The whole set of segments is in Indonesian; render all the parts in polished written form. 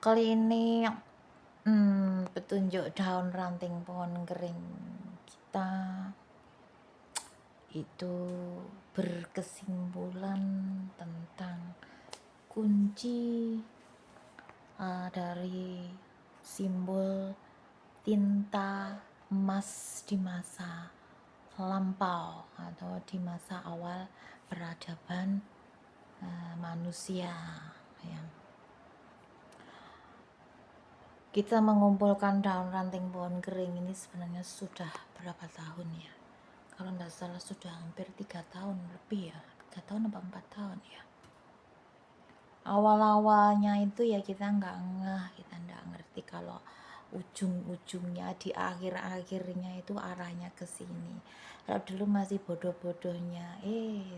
Kali ini petunjuk daun ranting pohon kering kita itu berkesimpulan tentang kunci dari simbol tinta emas di masa lampau atau di masa awal peradaban manusia ya. Kita mengumpulkan daun ranting pohon kering ini sebenarnya sudah berapa tahun ya? Kalau tidak salah sudah hampir 3 tahun lebih ya, 3 tahun atau 4 tahun ya. Awal-awalnya itu ya kita nggak ngeh, kita nggak ngerti kalau ujung-ujungnya di akhir-akhirnya itu arahnya ke sini. Kalau dulu masih bodoh-bodohnya,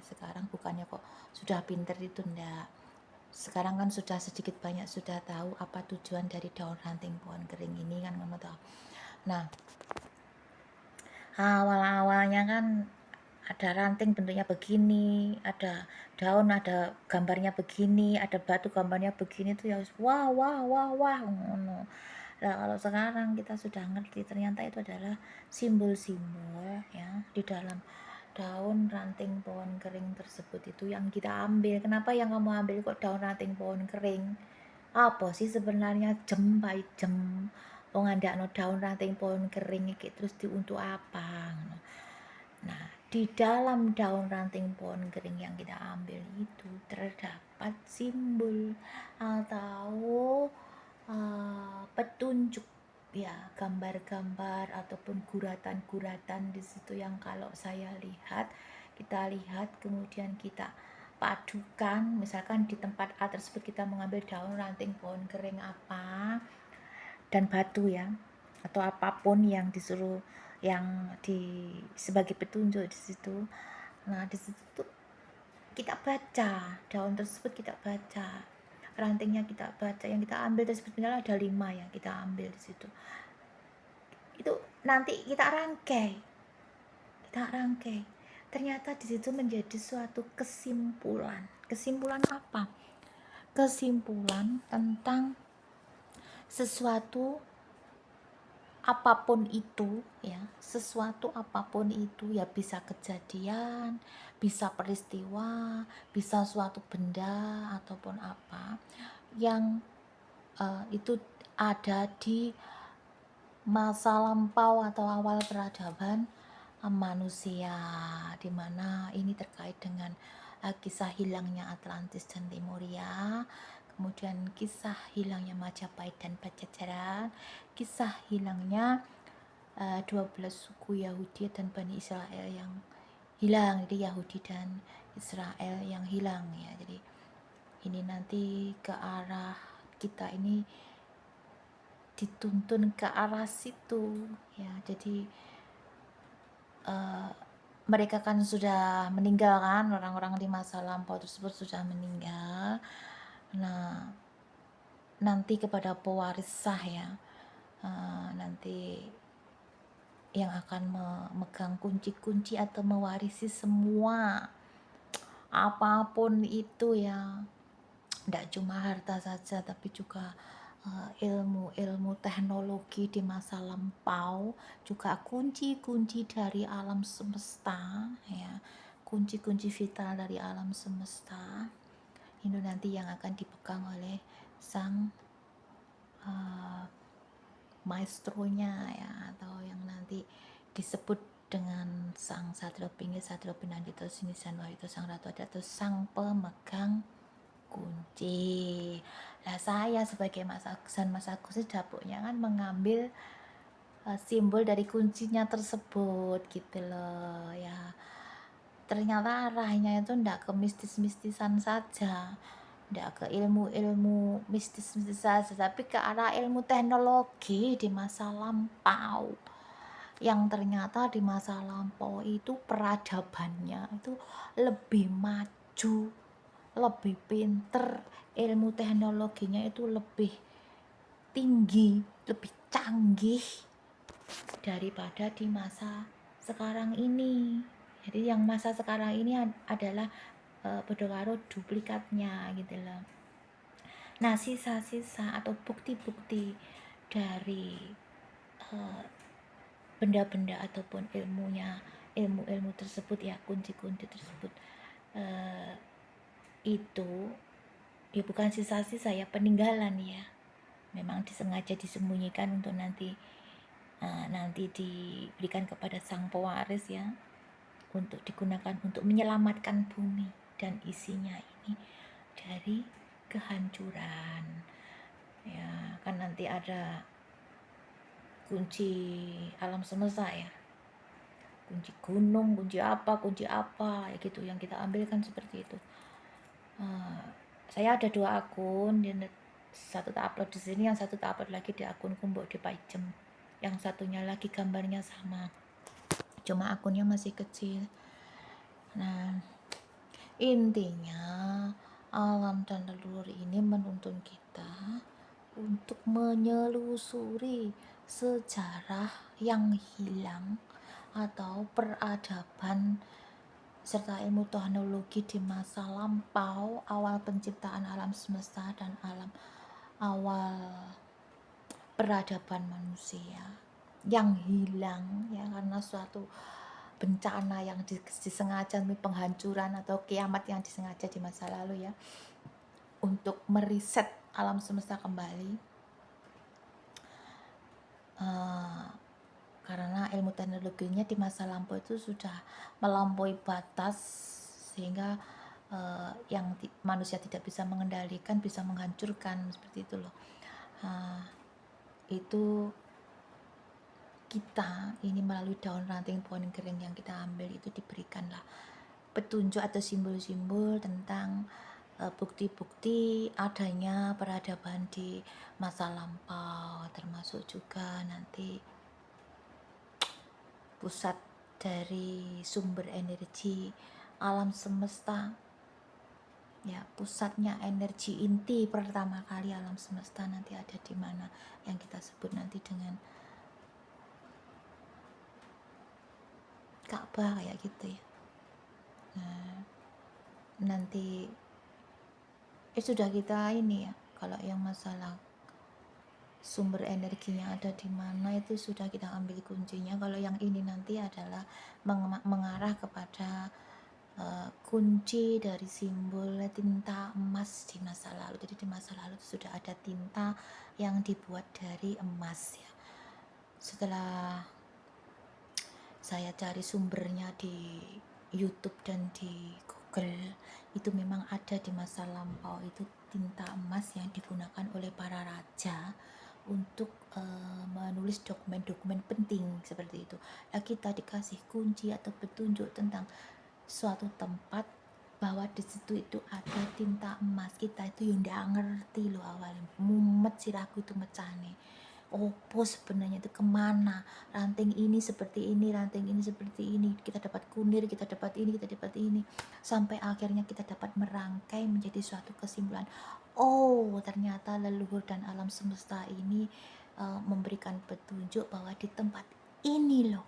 sekarang bukannya kok sudah pinter itu ndak. Sekarang kan sudah sedikit banyak sudah tahu apa tujuan dari daun ranting pohon kering ini kan kamu tahu. Nah, awal-awalnya kan ada ranting bentuknya begini, ada daun ada gambarnya begini, ada batu gambarnya begini tuh ya wah wah wah wah ngono. Nah, kalau sekarang kita sudah ngerti ternyata itu adalah simbol-simbol ya di dalam daun ranting pohon kering tersebut itu yang kita ambil. Kenapa yang kamu ambil kok daun ranting pohon kering? Apa sih sebenarnya jem by jem? Wong andakno daun ranting pohon kering iki terus untuk apa? Nah, di dalam daun ranting pohon kering yang kita ambil itu terdapat simbol atau petunjuk ya, gambar-gambar ataupun guratan-guratan di situ yang kalau kita lihat kemudian kita padukan, misalkan di tempat A tersebut kita mengambil daun ranting pohon kering apa dan batu ya, atau apapun yang disuruh yang sebagai petunjuk di situ. Nah, di situ kita baca daun tersebut, kita baca rantingnya, kita baca yang kita ambil tersebut, misalnya ada 5 yang kita ambil di situ. Itu nanti kita rangkai. Ternyata di situ menjadi suatu kesimpulan. Kesimpulan apa? Kesimpulan tentang sesuatu apapun itu ya, sesuatu apapun itu ya, bisa kejadian, bisa peristiwa, bisa suatu benda ataupun apa yang itu ada di masa lampau atau awal peradaban manusia, di mana ini terkait dengan kisah hilangnya Atlantis dan Lemuria, kemudian kisah hilangnya Majapahit dan Pajajaran, kisah hilangnya 12 suku Yahudi dan Bani Israel yang hilang. Jadi Yahudi dan Israel yang hilang ya. Jadi ini nanti ke arah kita ini dituntun ke arah situ ya. Jadi mereka kan sudah meninggal kan, orang-orang di masa lampau tersebut sudah meninggal. Nah, nanti kepada pewaris sah ya, nanti yang akan memegang kunci-kunci atau mewarisi semua apapun itu ya, tidak cuma harta saja tapi juga ilmu teknologi di masa lampau, juga kunci-kunci dari alam semesta ya, kunci-kunci vital dari alam semesta itu nanti yang akan dipegang oleh sang maestronya ya, atau yang nanti disebut dengan sang Satrio Pinggir, Satrio Pinandito, Sinisan Wahyu, sang Ratu Adat, atau sang pemegang kunci. Nah, saya sebagai Mas Agus dapurnya kan mengambil simbol dari kuncinya tersebut gitu loh ya. Ternyata arahnya itu ndak ke mistis-mistisan saja, ndak ke ilmu-ilmu mistis-mistis saja, tapi ke arah ilmu teknologi di masa lampau, yang ternyata di masa lampau itu peradabannya itu lebih maju, lebih pinter, ilmu teknologinya itu lebih tinggi, lebih canggih daripada di masa sekarang ini. Jadi yang masa sekarang ini adalah bodoh karo duplikatnya gitu loh. Nah, sisa-sisa atau bukti-bukti dari benda-benda ataupun ilmu-ilmu tersebut ya, kunci-kunci tersebut itu ya bukan sisa-sisa ya, peninggalan ya. Memang disengaja disembunyikan untuk nanti diberikan kepada sang pewaris ya, untuk digunakan untuk menyelamatkan bumi dan isinya ini dari kehancuran. Ya, kan nanti ada kunci alam semesta ya, kunci gunung, kunci apa ya gitu, yang kita ambilkan seperti itu. Saya ada 2 akun, satu tak upload di sini, yang satu tak upload lagi di akun Kumbok di Paijem. Yang satunya lagi gambarnya sama, cuma akunnya masih kecil. Nah, intinya alam dan leluhur ini menuntun kita untuk menyelusuri sejarah yang hilang atau peradaban serta ilmu teknologi di masa lampau, awal penciptaan alam semesta dan awal peradaban manusia yang hilang ya karena suatu bencana yang disengaja, penghancuran atau kiamat yang disengaja di masa lalu ya, untuk meriset alam semesta kembali. Karena ilmu teknologinya di masa lampau itu sudah melampaui batas sehingga manusia tidak bisa mengendalikan, bisa menghancurkan seperti itu loh. Itu kita ini melalui daun ranting pohon kering yang kita ambil itu diberikanlah petunjuk atau simbol-simbol tentang bukti-bukti adanya peradaban di masa lampau, termasuk juga nanti pusat dari sumber energi alam semesta ya, pusatnya energi inti pertama kali alam semesta nanti ada di mana, yang kita sebut nanti dengan Ka'bah kayak gitu ya. Nah, nanti sudah kita ini ya, kalau yang masalah sumber energinya ada di mana itu sudah kita ambil kuncinya. Kalau yang ini nanti adalah mengarah kepada kunci dari simbol tinta emas di masa lalu. Jadi di masa lalu sudah ada tinta yang dibuat dari emas ya. Setelah saya cari sumbernya di YouTube dan di Google, itu memang ada di masa lampau itu tinta emas yang digunakan oleh para raja untuk menulis dokumen-dokumen penting seperti itu. Nah, kita dikasih kunci atau petunjuk tentang suatu tempat bahwa di situ itu ada tinta emas. Kita itu yang nggak ngerti loh awalnya, mumet siraku itu mecane. Opo sebenarnya itu kemana, ranting ini seperti ini, ranting ini seperti ini, kita dapat kunir, kita dapat ini, sampai akhirnya kita dapat merangkai menjadi suatu kesimpulan. Oh, ternyata leluhur dan alam semesta ini memberikan petunjuk bahwa di tempat ini loh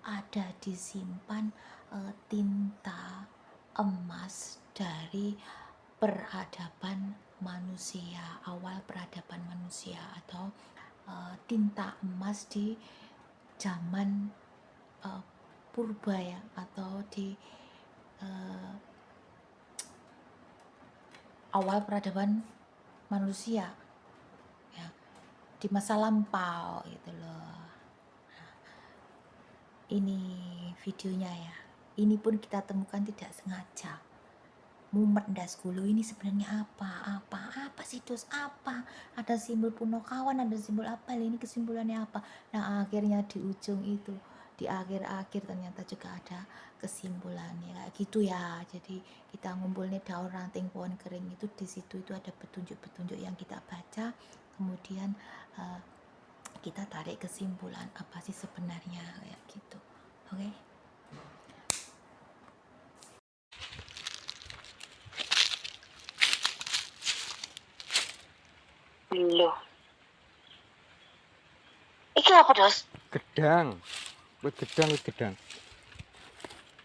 ada disimpan tinta emas dari peradaban manusia, awal peradaban manusia, atau tinta emas di zaman purba ya, atau di awal peradaban manusia ya, di masa lampau gitu loh. Nah, ini videonya ya, ini pun kita temukan tidak sengaja, mumet ndas gulu, ini sebenarnya apa sih dos, apa ada simbol Punokawan, ada simbol apa ini, kesimpulannya apa. Nah, akhirnya di ujung itu, di akhir-akhir ternyata juga ada kesimpulannya kayak gitu ya. Jadi kita ngumpulnya daun ranting pohon kering itu, di situ itu ada petunjuk-petunjuk yang kita baca, kemudian kita tarik kesimpulan apa sih sebenarnya kayak gitu. Oke. Loh, iki apa dos? Gedang, wit gedang.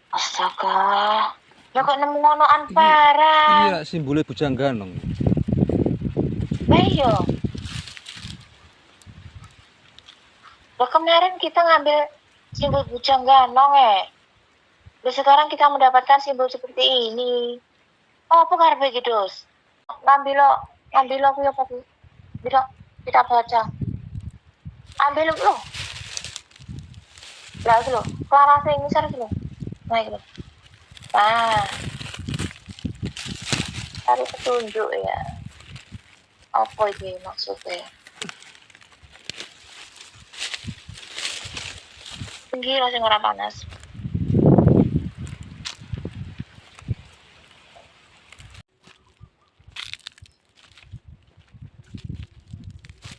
Astaga, ya kok nemu ngonoan parah. Iya, simbolnya bujang ganong. Ayo. Lah kemarin kita ngambil simbol bujang ganong Lah sekarang kita mendapatkan simbol seperti ini. Oh, apa karepe iki, Dos? Ngambil aku ya, Pak. Tidak baca. Ambil lo. Lah itu lo. Clara sing ngisor iki lo. Nah, iki lo. Nah, cari petunjuk ya. Apa ini maksudnya? Gila sing ora panas.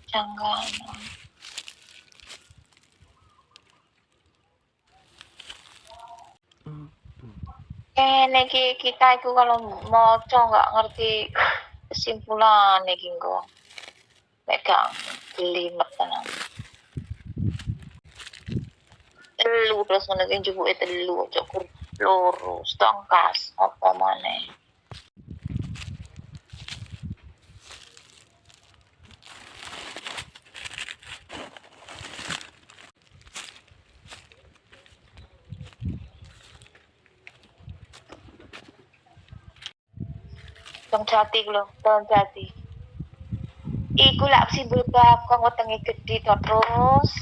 Jangan. Niki kita itu kalau maca nggak ngerti kesimpulan niki engko. Nek gak jelimet tenan. Telu terus ngono ki njupuke telu cukur loro stongkas apa maneh. Tong jati lho, tong jati. Iku lak simbol bakong wetenge gedhe to terus.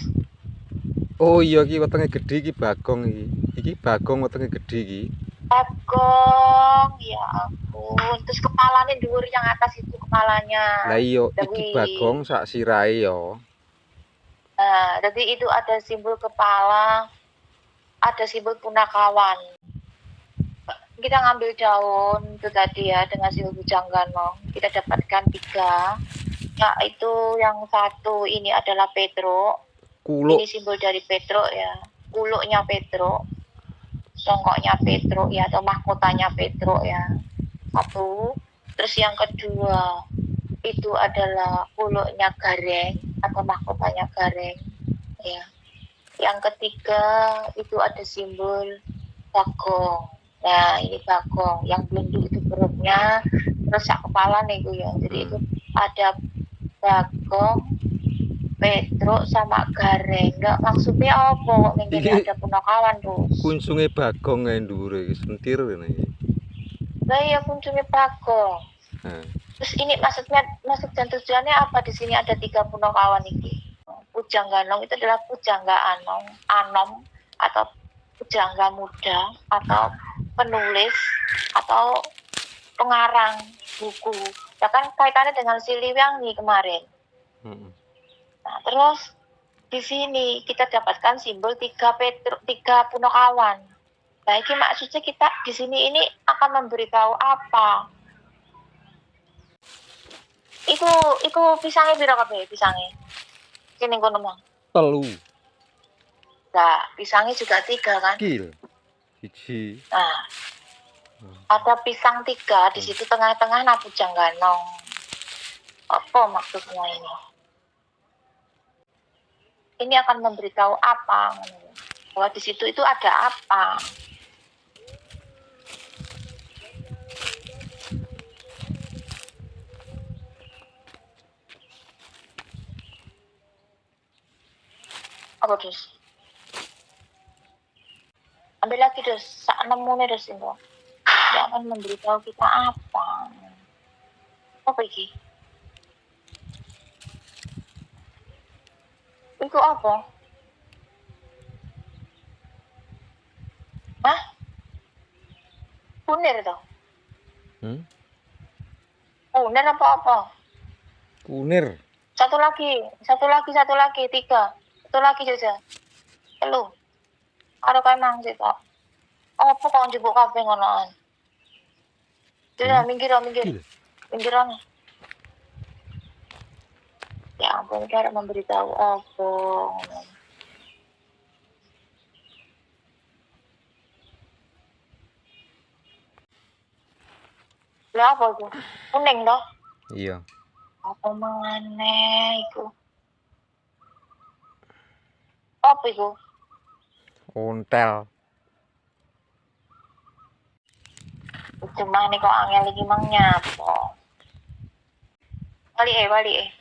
Oh iya iki wetenge gedhe iki bagong iki. Iki bagong wetenge gedhe iki. Bagong, ya ampun. Terus kepalanya dhuwur yang atas itu kepalanya. Lah iya iki Tapi bagong sak sirahe ya. nah, jadi itu ada simbol kepala, ada simbol punakawan. Kita ngambil daun itu tadi ya dengan simbol bujang ganong. Kita dapatkan 3. Yaitu yang satu ini adalah Petro. Kuluk. Ini simbol dari Petro ya. Kuluknya Petro. Songkoknya Petro ya atau mahkotanya Petro ya. 1. Terus yang kedua itu adalah kuluknya Gareng atau mahkotanya Gareng ya. Yang ketiga itu ada simbol bagong. Nah, ini bagong yang belenduk itu perutnya terus sak kepala nih gue ya. Jadi itu ada bagong, Petro sama Gareng. Enggak maksudnya apa? Kok ini ada punakawan terus. Kunsunge bagong ae dhuwure iki sentir ngene iki. Lah iya kuncungnya bagong. Nah, Terus ini maksud dan tujuannya apa? Di sini ada 3 punakawan ini. Pujangga Ganong itu adalah pujangga anom atau pujangga muda atau penulis atau pengarang buku. Ya kan kaitannya dengan Siliwangi kemarin. Nah, terus di sini kita dapatkan simbol 3 punakawan. Nah, ini maksudnya kita di sini ini akan memberitahu apa? Iku pisangnya piro kabeh pisangnya? Kene kono mah. 3. Nah, pisangnya juga 3 kan? Kil. 1. Nah, ada pisang 3 di situ tengah-tengah nah bujang ganong. Apa maksudnya ini? Ini akan memberitahu apa? Bahwa di situ itu ada apa? Apa terus? Ambil lagi terus, sak nemune terus itu. Dia akan memberitahu kita apa? Apa iki? Itu apa? Hah? Kunir toh? Kunir apa? Kunir. Satu lagi, 3. Satu lagi saja. Telu. Ada kayak mang sih toh. Apa kok njupuk kabeh ngonoan? Sudah minggir. Minggiran. Ya ampun, cara memberitahu apa? Lah apa itu? Kuning toh? Iya. Apa maneh iku? Apa iku? Ontel. Cuma nih kok angel iki mang nyapa. Balik.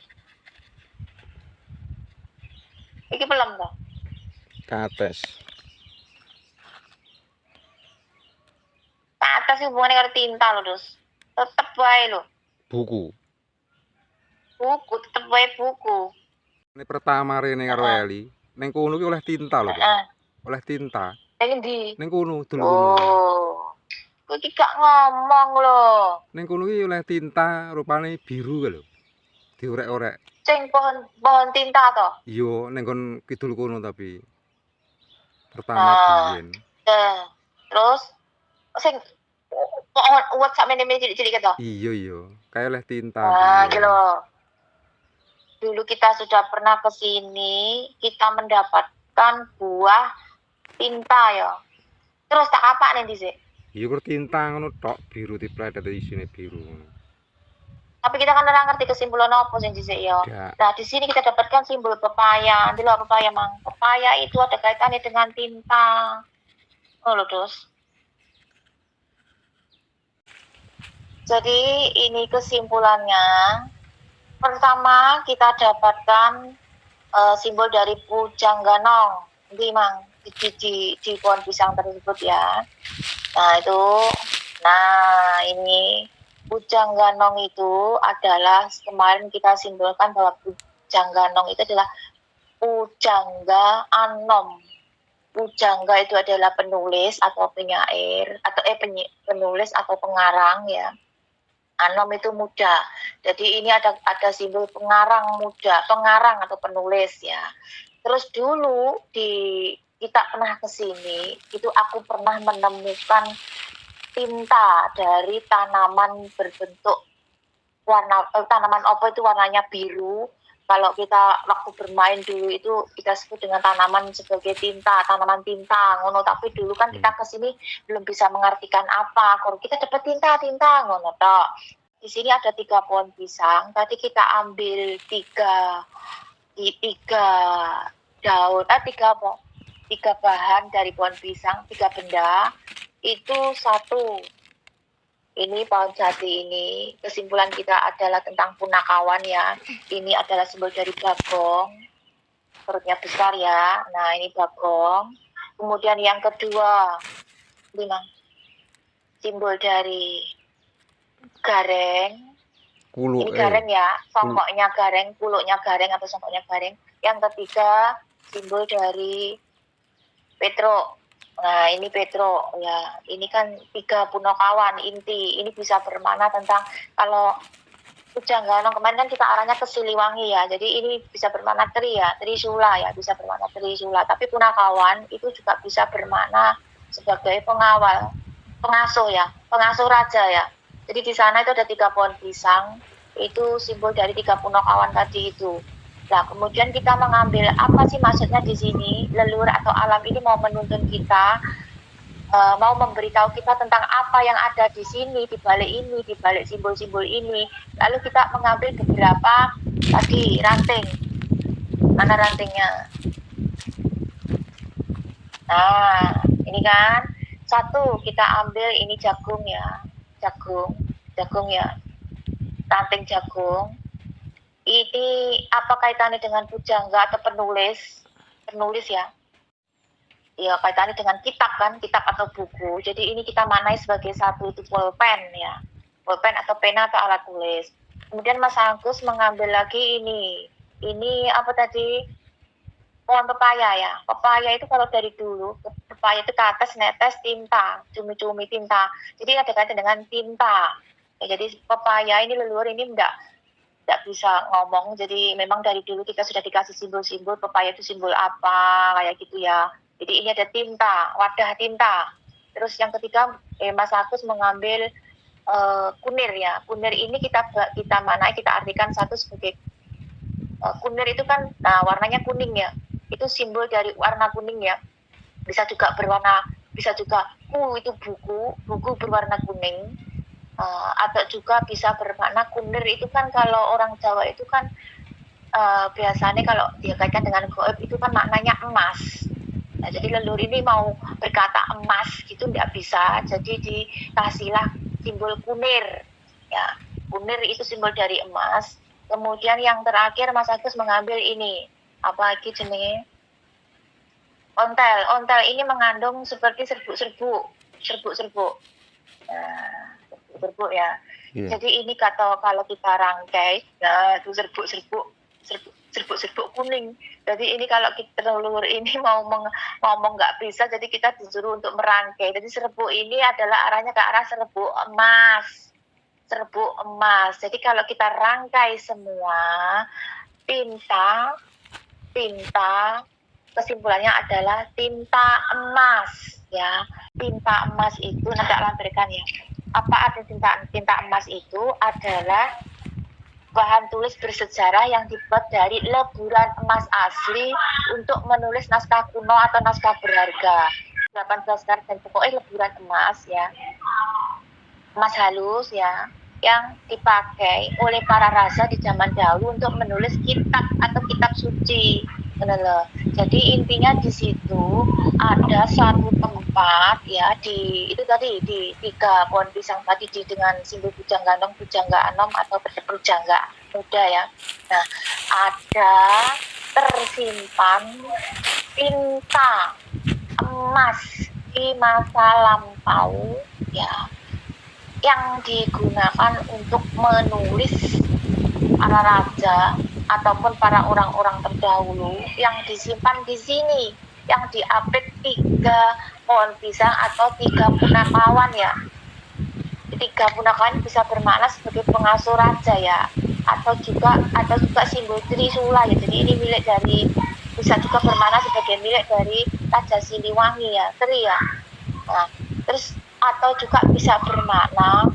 Iki pelem toh. Kates. Atas hubungannya karo tinta loh, Dos. Tetep wae lho. Buku. Buku, tetep wae buku. Ini pertama rene karo Heeh. Eli. Neng kono ki oleh tinta lho, Pak. Heeh. Oleh tinta. Nang endi? Neng kono dulu kono. Oh. Kowe iki gak ngomong lho. Neng kono ki oleh tinta rupane biru ka lho. Diorek-orek. Sing pohon tinta to. Iya, neng kon kidul kono tapi. Pertama Nah. biyen. Terus sing pohon uwet sak mene-mene cilik-cilik to. Iya. Kayak oleh tinta. Nah, biyen. iki lho. Dulu kita sudah pernah ke sini, kita mendapatkan buah tinta ya. Terus tak apa nih sih? Iya kok tinta ngono tok biru dipletet isine biru ngono. Tapi kita kan ora ngerti kesimpulan apa sing dhisik ya. Ndak. Nah, di sini kita dapatkan simbol pepaya. Nanti lo pepaya, Mang. Pepaya itu ada kaitannya dengan tinta. Oh, lho, Dos. Jadi, ini kesimpulannya. Pertama, kita dapatkan simbol dari Pujangganong. Nanti, Mang, di pohon pisang tersebut ya. Nah, itu. Nah, ini Pujangganong itu adalah kemarin kita simbolkan bahwa Pujangganong itu adalah Pujangga Anom. Pujangga itu adalah penulis atau penyair atau penulis atau pengarang ya. Anom itu muda. Jadi ini ada simbol pengarang muda, pengarang atau penulis ya. Terus dulu kita pernah ke sini, itu aku pernah menemukan tinta dari tanaman berbentuk tanaman apa itu warnanya biru. Kalau kita waktu bermain dulu itu kita sebut dengan tanaman sebagai tinta, tanaman tinta ngono. Tapi dulu kan kita kesini belum bisa mengartikan apa. Kalau kita dapat tinta ngono tok. Di sini ada 3 pohon pisang. Tadi kita ambil 3 daun, 3 bahan dari pohon pisang, 3 benda. Itu 1. Ini pohon jati ini, kesimpulan kita adalah tentang punakawan ya. Ini adalah simbol dari bagong, perutnya besar ya. Nah, ini bagong. Kemudian yang kedua, simbol dari gareng. Kuluk. Ini gareng ya, songkoknya gareng, kuluknya gareng atau songkoknya gareng. Yang ketiga, simbol dari Petro. Nah, ini Petro ya. Ini kan 3 punakawan inti. Ini bisa bermakna tentang kalau Pujangganong kemarin kan kita arahnya ke Siliwangi ya. Jadi ini bisa bermakna Trisula ya, bisa bermakna Trisula. Tapi punakawan itu juga bisa bermakna sebagai pengawal, pengasuh ya, pengasuh raja ya. Jadi di sana itu ada 3 pohon pisang. Itu simbol dari 3 punakawan tadi itu. Nah, kemudian kita mengambil apa sih maksudnya di sini? Leluhur atau alam ini mau menuntun kita, mau memberitahu kita tentang apa yang ada di sini, di balik simbol-simbol ini. Lalu kita mengambil beberapa tadi ranting. Mana rantingnya? Nah, ini kan 1 kita ambil ini jagung ya, jagung ya, ranting jagung. Ini apa kaitannya dengan pujangga atau penulis ya? Ya kaitannya dengan kitab kan, kitab atau buku. Jadi ini kita maknai sebagai 1 itu pulpen ya, pulpen atau pena atau alat tulis. Kemudian Mas Agus mengambil lagi ini apa tadi? Pohon pepaya ya. Pepaya itu kalau dari dulu, pepaya itu ke atas netes tinta, cumi-cumi tinta. Jadi ada kaitan dengan tinta. Ya, jadi pepaya ini leluhur ini tidak bisa ngomong, jadi memang dari dulu kita sudah dikasih simbol-simbol pepaya itu simbol apa kayak gitu ya. Jadi ini ada tinta, wadah tinta. Terus yang ketiga Mas Agus mengambil kunir ya. Kunir ini kita manai, kita artikan 1 sebagai kunir itu kan warnanya kuning ya. Itu simbol dari warna kuning ya. Bisa juga itu buku berwarna kuning. Atau juga bisa bermakna kunir itu kan kalau orang Jawa itu kan biasanya kalau dia kaitkan dengan goib itu kan maknanya emas. Nah, jadi leluhur ini mau berkata emas gitu tidak bisa, jadi dikasihlah simbol kunir ya. Kunir itu simbol dari emas. Kemudian yang terakhir Mas Agus mengambil ini, apa lagi jenenge? Ontel. Ontel ini mengandung seperti serbuk-serbuk. Nah, serbuk ya. Iya. Jadi ini kalau kita rangkai, nah itu serbuk kuning. Jadi ini kalau kita telur ini mau nggak bisa, jadi kita disuruh untuk merangkai. Jadi serbuk ini adalah arahnya ke arah serbuk emas. Jadi kalau kita rangkai semua, tinta kesimpulannya adalah tinta emas ya. Tinta emas itu nanti lampirkan ya. Apa arti tinta emas itu? Adalah bahan tulis bersejarah yang dibuat dari leburan emas asli untuk menulis naskah kuno atau naskah berharga. 18 karat dan pokoknya leburan emas ya. Emas halus ya, yang dipakai oleh para raja di zaman dahulu untuk menulis kitab atau kitab suci. Jadi intinya di situ ada suatu tempat ya, itu tadi di 3 pohon pisang tadi dengan simbol pujangga anom atau pujangga muda ya. Nah, ada tersimpan tinta emas di masa lampau ya, yang digunakan untuk menulis para raja ataupun para orang-orang terdahulu, yang disimpan di sini, yang diapit 3 pohon pisang atau 3 punakawan ya. 3 punakawan bisa bermakna sebagai pengasuh raja ya, atau juga simbol Trisula ya. Jadi ini milik dari, bisa juga bermakna sebagai milik dari Raja Siliwangi ya, Tri ya. Nah, terus atau juga bisa bermakna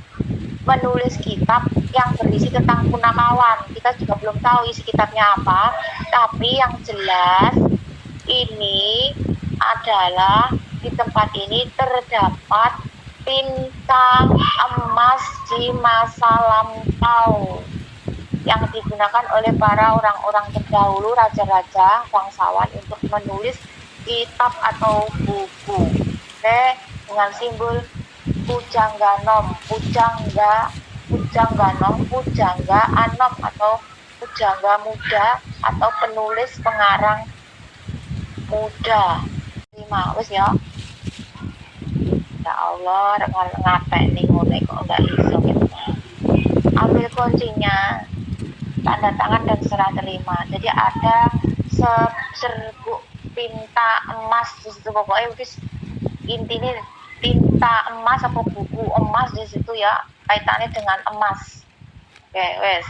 menulis kitab yang berisi tentang punakawan. Kita juga belum tahu isi kitabnya apa, tapi yang jelas ini adalah di tempat ini terdapat tinta emas di masa lampau yang digunakan oleh para orang-orang terdahulu, raja-raja, bangsawan untuk menulis kitab atau buku. Dengan simbol pujangga anom atau pujangga muda atau penulis pengarang muda. 5 wis ya. Ya Allah, ngapek nih ngene kok enggak iso gitu. Ambil kuncinya, tanda tangan dan serah terima. Jadi ada serbuk tinta emas di situ, pokoknya wis intinya tinta emas atau buku emas di situ ya, kaitannya dengan emas. Oke, wes.